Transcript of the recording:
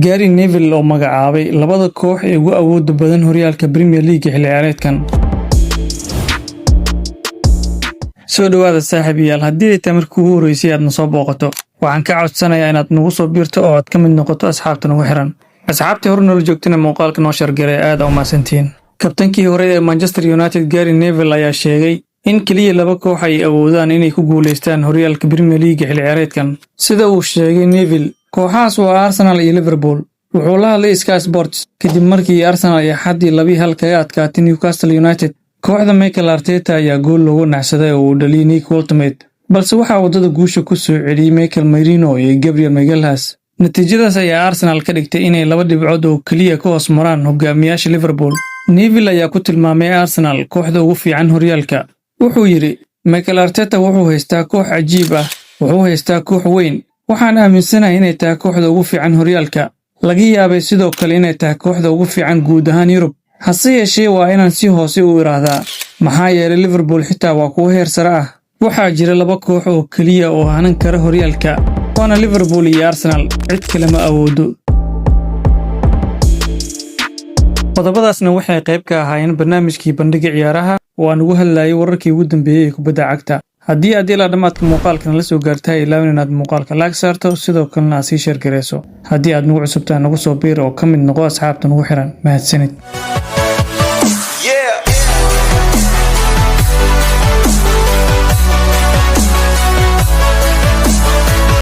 Gary Neville oo magacaabay labada koox ee ugu awoodda badan horyaalka Premier League xilli ciyaareedkan. Soo dhawaada saaxiibayaal, haddii ay tahay markii ugu horeysay aad soo booqato, waxaan ka codsanayaa inaad nagu soo biirto oo aad ka mid noqoto asxaabta nagu xiran. Asxaabtii hore nala joogtana muuqaalka noo shargaray aad u mahadsantiin. Kabtankii hore ee Manchester United Gary Neville ayaa sheegay in kaliya laba koox ay awoodaan inay ku guuleystaan horyaalka Premier League xilli ciyaareedkan. Sida uu sheegay Neville, kooxahaas waa Arsenal iyo Liverpool. Wuxuu la hadlay Sky Sports kadib markii Arsenal ay xadii 2-1 kaga adkaatay Newcastle United. Kooxda Mikel Arteta ayaa gool loogu naxsaday oo uu dhaliyay Nick Woltemade, balse waxaa wadada guusha ku soo celiyay Mikel Merino iyo Gabriel Magalhaes. Natiijadaas ayaa Arsenal ka dhigtay inay 2 dhibcood oo kaliya ka hoos maraan hogaamiyaasha Liverpool. Neville ayaa ku tilmaamay Arsenal kooxda ugu fiican horyaalka. Wuxuu yiri, Mikel Arteta wuxuu haystaa koox cajiib ah, wuxuu haystaa koox weyn. Waxaan aaminsanahay inay tahay kooxda ugu fiican horyaalka. Laga yaabay sidoo kale inay tahay kooxda ugu fiican guud ahaan Yurub. Hase yeeshee waa inaan si hoose u iraahdaa, maxaa yeelay Liverpool xitaa waa kuwa heer sare ah. Waxaa jira 2 koox oo kaliya oo hanan kara horyaalka, waana Liverpool iyo Arsenal. Cid kale ma awoodo. Qodobadaasna waxay qayb ka ahaayeen barnaamijkii bandhiga ciyaaraha oo aan ugu hadlayay wararkii ugu dambeeyay ee kubadda cagta. Haddii aad ilaa dhamaadka muuqaalkan la soo gaartay, ilaawin inaad muuqaalka like saarto, sidoo kalena aad sii share gareyso. Haddii aad nagu cusubtahay, nagu soo biir oo ka mid noqo asxaabta nagu xiran. Mahadsanid.